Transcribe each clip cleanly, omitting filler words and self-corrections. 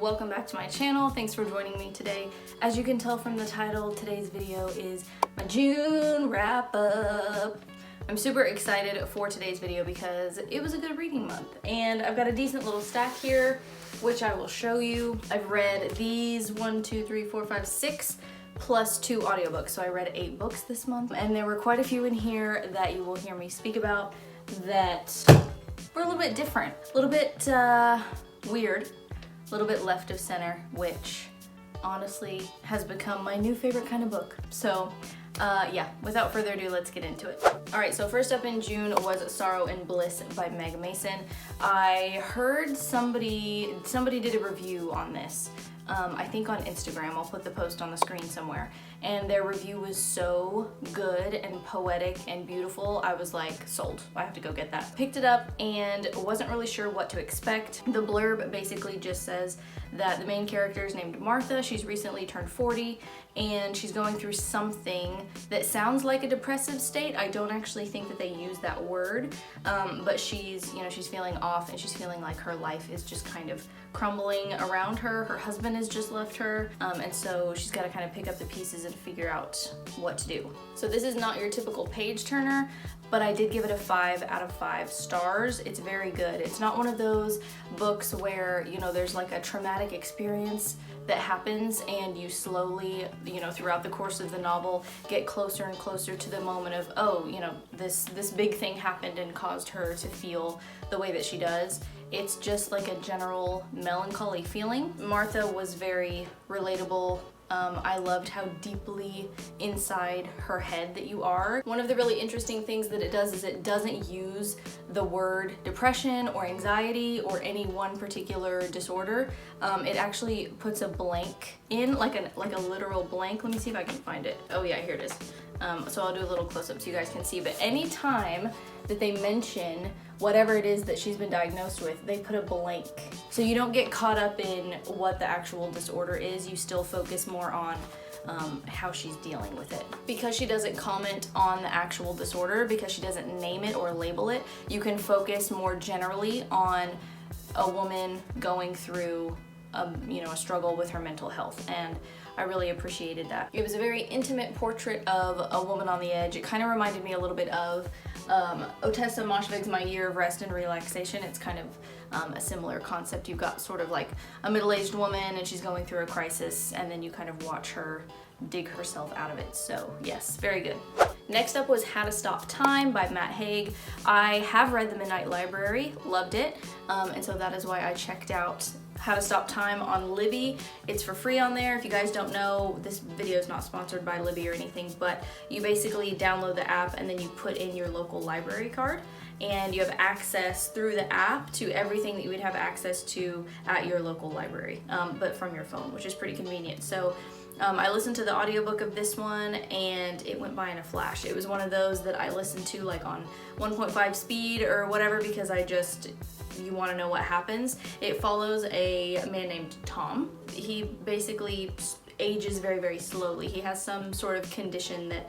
welcome back to my channel. Thanks for joining me today. As you can tell from the title, today's video is my June wrap up. I'm super excited for today's video because it was a good reading month and I've got a decent little stack here which I will show you. I've read these 6 plus 2 audiobooks, so I read 8 books this month, and there were quite a few in here that you will hear me speak about that were a little bit different, a little bit weird, a little bit left of center, which honestly has become my new favorite kind of book. So yeah, without further ado, let's get into it. All right, so first up in June was Sorrow and Bliss by Meg Mason. I heard somebody did a review on this. I think on Instagram. I'll put the post on the screen somewhere. And their review was so good and poetic and beautiful. I was like, sold. I have to go get that. Picked it up and wasn't really sure what to expect. The blurb basically just says that the main character is named Martha. She's recently turned 40 and she's going through something that sounds like a depressive state. I don't actually think that they use that word, but she's feeling off and she's feeling like her life is just kind of crumbling around her. Her husband has just left her, and so she's got to kind of pick up the pieces and figure out what to do. So this is not your typical page turner, but I did give it a 5 out of 5 stars. It's very good. It's not one of those books where, there's like a traumatic experience that happens and you slowly, throughout the course of the novel get closer and closer to the moment of, oh, this big thing happened and caused her to feel the way that she does. It's just like a general melancholy feeling. Martha was very relatable. I loved how deeply inside her head that you are. One of the really interesting things that it does is it doesn't use the word depression or anxiety or any one particular disorder. It actually puts a blank in, like a literal blank. Let me see if I can find it. Oh yeah, here it is. So I'll do a little close-up so you guys can see, but anytime that they mention whatever it is that she's been diagnosed with, they put a blank. So you don't get caught up in what the actual disorder is, you still focus more on how she's dealing with it. Because she doesn't comment on the actual disorder, because she doesn't name it or label it, you can focus more generally on a woman going through a struggle with her mental health, and I really appreciated that. It was a very intimate portrait of a woman on the edge. It kind of reminded me a little bit of Otessa Moshfegh's My Year of Rest and Relaxation. It's kind of a similar concept. You've got sort of like a middle-aged woman and she's going through a crisis, and then you kind of watch her dig herself out of it. So yes, very good. Next up was How to Stop Time by Matt Haig. I have read The Midnight Library, loved it, and so that is why I checked out How to Stop Time on Libby. It's for free on there. If you guys don't know, this video is not sponsored by Libby or anything, but you basically download the app and then you put in your local library card, and you have access through the app to everything that you would have access to at your local library, but from your phone, which is pretty convenient. So I listened to the audiobook of this one and it went by in a flash. It was one of those that I listened to like on 1.5 speed or whatever, because you want to know what happens. It follows a man named Tom. He basically ages very, very slowly. He has some sort of condition that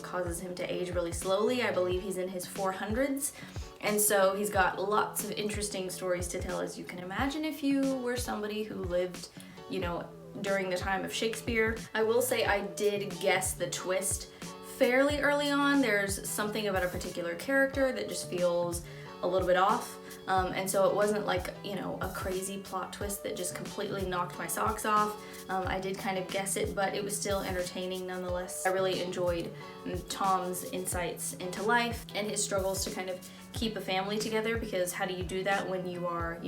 causes him to age really slowly. I believe he's in his 400s. And so he's got lots of interesting stories to tell, as you can imagine if you were somebody who lived, during the time of Shakespeare. I will say I did guess the twist fairly early on. There's something about a particular character that just feels a little bit off. And so it wasn't like, a crazy plot twist that just completely knocked my socks off. I did kind of guess it, but it was still entertaining nonetheless. I really enjoyed Tom's insights into life and his struggles to kind of keep a family together, because how do you do that when you are,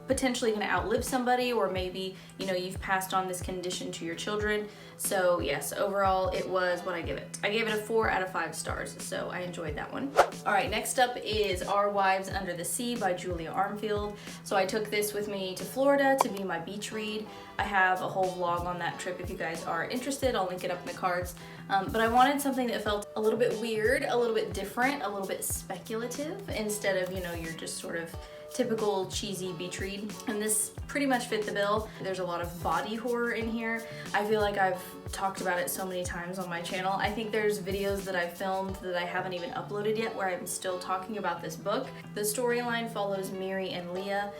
potentially going to outlive somebody, or maybe, you've passed on this condition to your children. So yes, overall it was what I give it. I gave it a 4 out of 5 stars, so I enjoyed that one. All right, next up is Our Wives Under the Sea by Julia Armfield. So I took this with me to Florida to be my beach read. I have a whole vlog on that trip if you guys are interested. I'll link it up in the cards. But I wanted something that felt a little bit weird, a little bit different, a little bit speculative, instead of, your just sort of typical cheesy beach read, and this pretty much fit the bill. There's a lot of body horror in here. I feel like I've talked about it so many times on my channel. I think there's videos that I've filmed that I haven't even uploaded yet where I'm still talking about this book. The storyline follows Miri and Leah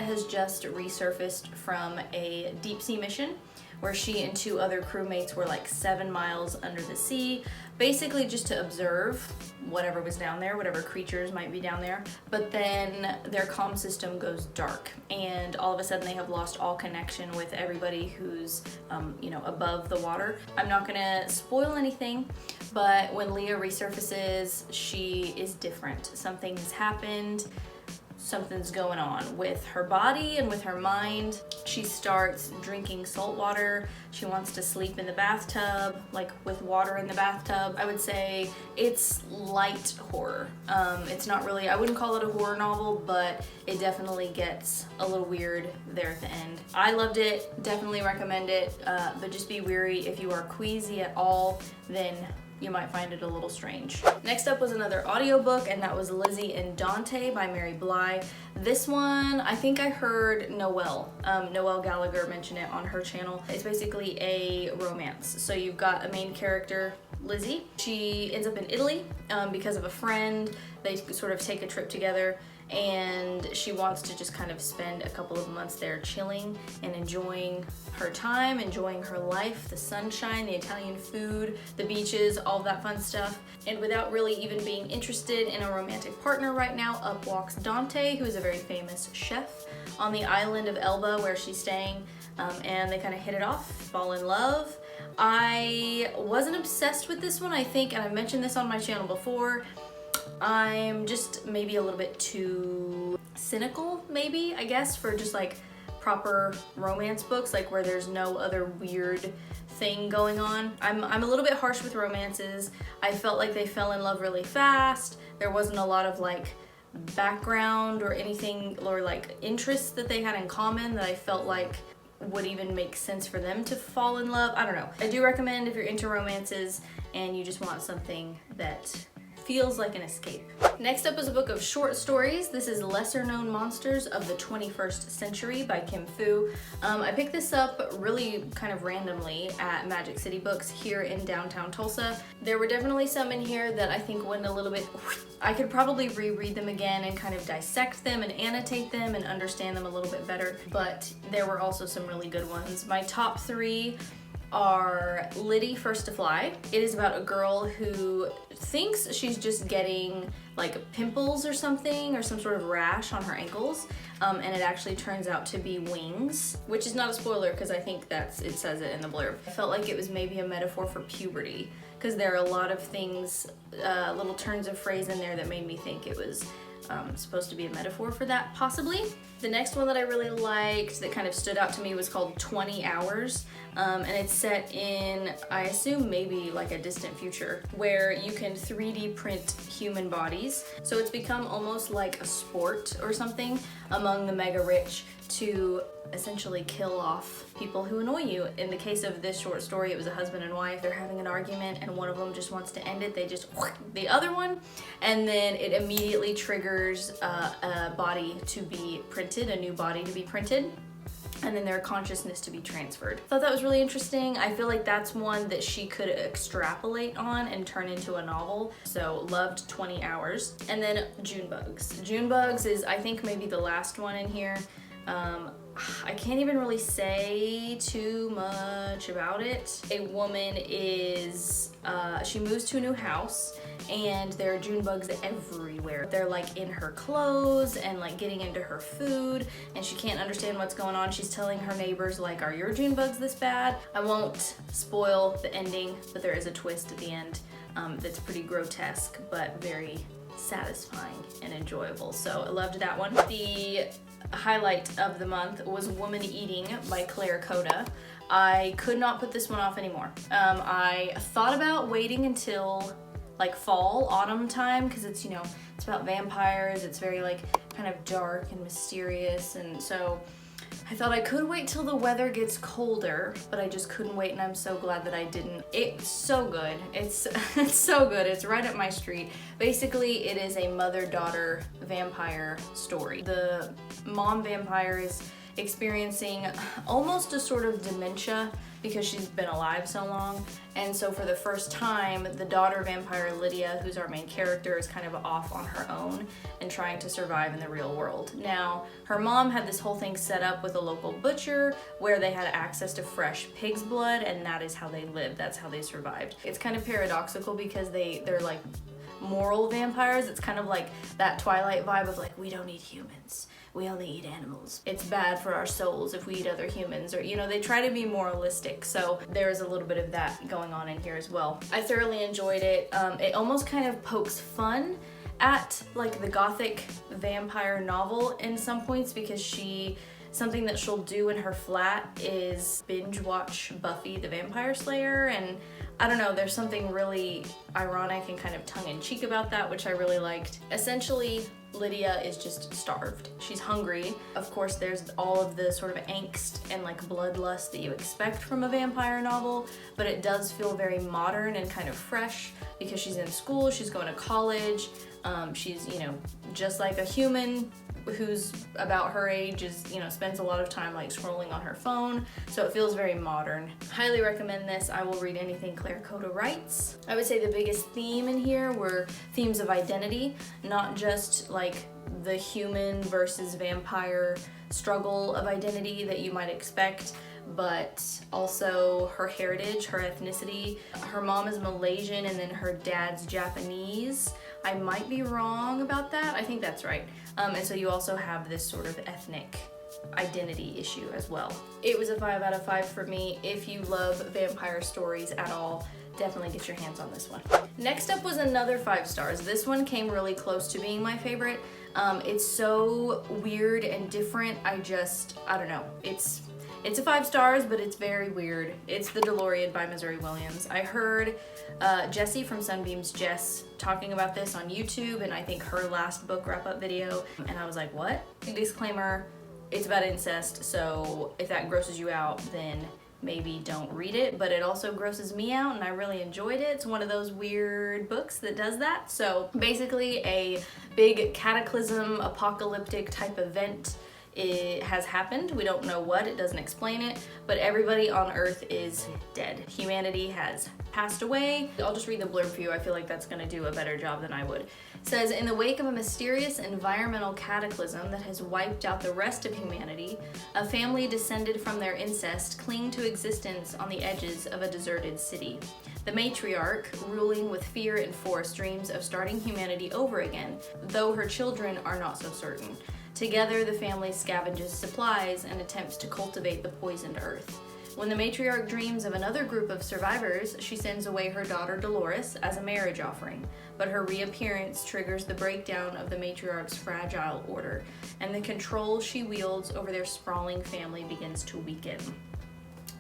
has just resurfaced from a deep sea mission where she and 2 other crewmates were like 7 miles under the sea, basically just to observe whatever was down there, whatever creatures might be down there. But then their comm system goes dark, and all of a sudden they have lost all connection with everybody who's, you know, above the water. I'm not gonna spoil anything, but when Leah resurfaces, she is different. Something has happened. Something's going on with her body and with her mind. She starts drinking salt water. She wants to sleep in the bathtub, like with water in the bathtub. I would say it's light horror. It's not really, I wouldn't call it a horror novel, but it definitely gets a little weird there at the end. I loved it, definitely recommend it, but just be wary if you are queasy at all, then you might find it a little strange. Next up was another audiobook, and that was Lizzie and Dante by Mary Bly. This one, I think I heard Noelle Gallagher mention it on her channel. It's basically a romance. So you've got a main character, Lizzie. She ends up in Italy because of a friend. They sort of take a trip together, and she wants to just kind of spend a couple of months there chilling and enjoying her time, enjoying her life, the sunshine, the Italian food, the beaches, all that fun stuff. And without really even being interested in a romantic partner right now, up walks Dante, who is a very famous chef on the island of Elba where she's staying, and they kind of hit it off, fall in love. I wasn't obsessed with this one, I think, and I mentioned this on my channel before. I'm just maybe a little bit too cynical, maybe, I guess, for just like proper romance books, like where there's no other weird thing going on. I'm a little bit harsh with romances. I felt like they fell in love really fast. There wasn't a lot of like background or anything or like interests that they had in common that I felt like would even make sense for them to fall in love. I don't know. I do recommend if you're into romances and you just want something that feels like an escape. Next up is a book of short stories. This is Lesser Known Monsters of the 21st Century by Kim Fu. I picked this up really kind of randomly at Magic City Books here in downtown Tulsa. There were definitely some in here that I think went a little bit, I could probably reread them again and kind of dissect them and annotate them and understand them a little bit better, but there were also some really good ones. My top 3 are Liddy First to Fly. It is about a girl who thinks she's just getting like pimples or something, or some sort of rash on her ankles, and it actually turns out to be wings, which is not a spoiler because I think it says it in the blurb. I felt like it was maybe a metaphor for puberty because there are a lot of things, little turns of phrase in there that made me think it was supposed to be a metaphor for that, possibly. The next one that I really liked that kind of stood out to me was called 20 Hours, and it's set in, I assume, maybe like a distant future, where you can 3D print human bodies. So it's become almost like a sport or something among the mega rich to essentially kill off people who annoy you. In the case of this short story, it was a husband and wife. They're having an argument and one of them just wants to end it. They just the other one, and then it immediately triggers a body to be printed, a new body to be printed, and then their consciousness to be transferred. Thought that was really interesting. I feel like that's one that she could extrapolate on and turn into a novel. So loved 20 Hours. And then June Bugs. June Bugs is, I think, maybe the last one in here. I can't even really say too much about it. A woman is, she moves to a new house and there are June bugs everywhere. They're like in her clothes and like getting into her food, and she can't understand what's going on. She's telling her neighbors like, are your June bugs this bad? I won't spoil the ending, but there is a twist at the end that's pretty grotesque but very satisfying and enjoyable. So I loved that one. The highlight of the month was Woman Eating by Claire Coda. I could not put this one off anymore. I thought about waiting until like fall, autumn time, because it's, you know, it's about vampires. It's very like kind of dark and mysterious, and so I thought I could wait till the weather gets colder, but I just couldn't wait, and I'm so glad that I didn't. It's so good. It's so good. It's right up my street. Basically, it is a mother-daughter vampire story. The mom vampire is experiencing almost a sort of dementia because she's been alive so long. And so for the first time, the daughter vampire Lydia, who's our main character, is kind of off on her own and trying to survive in the real world. Now, her mom had this whole thing set up with a local butcher where they had access to fresh pig's blood, and that is how they lived. That's how they survived. It's kind of paradoxical because they're like moral vampires. It's kind of like that Twilight vibe of like, we don't eat humans, we only eat animals. It's bad for our souls if we eat other humans, or you know, they try to be moralistic. So there is a little bit of that going on in here as well. I thoroughly enjoyed it. It almost kind of pokes fun at like the gothic vampire novel in some points, because something that she'll do in her flat is binge watch Buffy the Vampire Slayer, and I don't know, there's something really ironic and kind of tongue-in-cheek about that, which I really liked. Essentially, Lydia is just starved. She's hungry. Of course, there's all of the sort of angst and like bloodlust that you expect from a vampire novel, but it does feel very modern and kind of fresh because she's in school, she's going to college, she's, you know, just like a human who's about her age, is, you know, spends a lot of time like scrolling on her phone, so it feels very modern. Highly recommend this. I will read anything Claire Coda writes. I would say the biggest theme in here were themes of identity, not just like the human versus vampire struggle of identity that you might expect, but also her heritage, her ethnicity. Her mom is Malaysian and then her dad's Japanese. I might be wrong about that. I think that's right. And so you also have this sort of ethnic identity issue as well. It was a 5 out of 5 for me. If you love vampire stories at all, definitely get your hands on this one. Next up was another 5 stars. This one came really close to being my favorite. It's so weird and different. I don't know. It's a 5 stars, but it's very weird. It's The Dolores by Missouri Williams. I heard Jessie from Sunbeam's Jess talking about this on YouTube, and I think her last book wrap-up video, and I was like, what? Disclaimer, it's about incest, so if that grosses you out, then maybe don't read it, but it also grosses me out and I really enjoyed it. It's one of those weird books that does that. So basically a big cataclysm, apocalyptic type event, it has happened. We don't know what, it doesn't explain it, but everybody on Earth is dead. Humanity has passed away. I'll just read the blurb for you. I feel like that's gonna do a better job than I would. It says, in the wake of a mysterious environmental cataclysm that has wiped out the rest of humanity, a family descended from their incest cling to existence on the edges of a deserted city. The matriarch, ruling with fear and force, dreams of starting humanity over again, though her children are not so certain. Together, the family scavenges supplies and attempts to cultivate the poisoned earth. When the matriarch dreams of another group of survivors, she sends away her daughter Dolores as a marriage offering, but her reappearance triggers the breakdown of the matriarch's fragile order, and the control she wields over their sprawling family begins to weaken.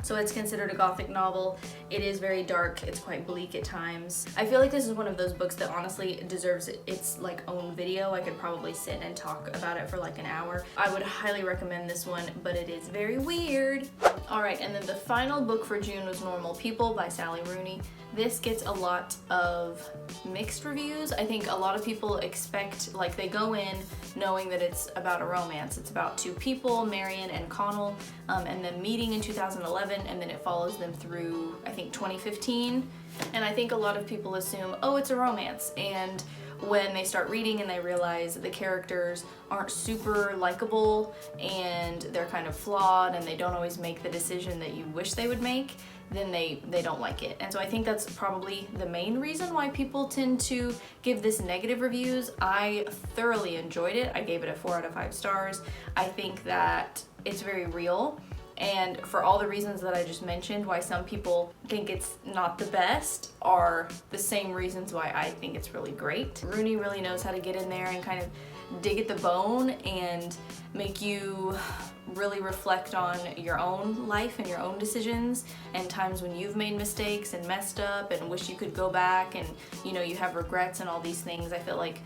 So it's considered a gothic novel. It is very dark, it's quite bleak at times. I feel like this is one of those books that honestly deserves its like own video. I could probably sit and talk about it for like an hour. I would highly recommend this one, but it is very weird. All right, and then the final book for June was Normal People by Sally Rooney. This gets a lot of mixed reviews. I think a lot of people expect, like they go in knowing that it's about a romance. It's about two people, Marion and Connell, and them meeting in 2011, and then it follows them through, I think, 2015. And I think a lot of people assume, oh, it's a romance. And when they start reading and they realize the characters aren't super likable and they're kind of flawed and they don't always make the decision that you wish they would make, then they don't like it. And so I think that's probably the main reason why people tend to give this negative reviews. I thoroughly enjoyed it. I gave it a 4 out of 5 stars. I think that it's very real. And for all the reasons that I just mentioned, why some people think it's not the best are the same reasons why I think it's really great. Rooney really knows how to get in there and kind of dig at the bone and make you really reflect on your own life and your own decisions and times when you've made mistakes and messed up and wish you could go back and you know you have regrets and all these things. I feel like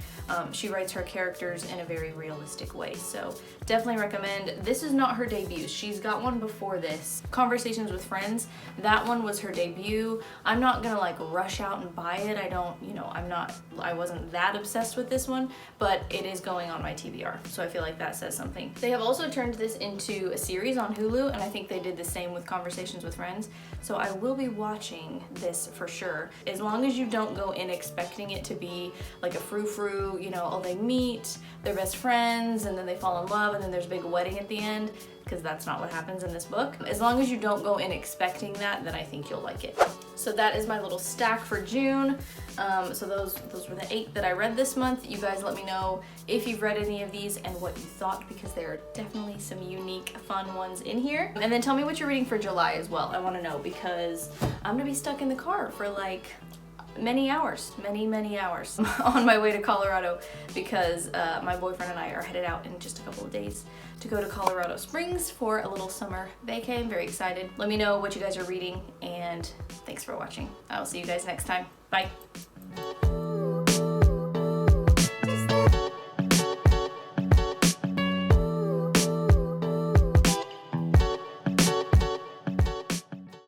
she writes her characters in a very realistic way, so definitely recommend. This is not her debut. She's got one before this, Conversations with Friends. That one was her debut. I'm not gonna like rush out and buy it. I wasn't that obsessed with this one, but it is going on my TBR, so I feel like that says something. They have also turned this into into a series on Hulu, and I think they did the same with Conversations with Friends. So I will be watching this for sure. As long as you don't go in expecting it to be like a frou-frou, you know, oh, they meet, they're best friends, and then they fall in love, and then there's a big wedding at the end, because that's not what happens in this book. As long as you don't go in expecting that, then I think you'll like it. So that is my little stack for June. So those were the 8 that I read this month. You guys let me know if you've read any of these and what you thought, because there are definitely some unique, fun ones in here. And then tell me what you're reading for July as well. I want to know, because I'm gonna be stuck in the car for like many hours on my way to Colorado, because my boyfriend and I are headed out in just a couple of days to go to Colorado Springs for a little summer vacay. I'm very excited. Let me know what you guys are reading, and thanks for watching. I will see you guys next time. Bye.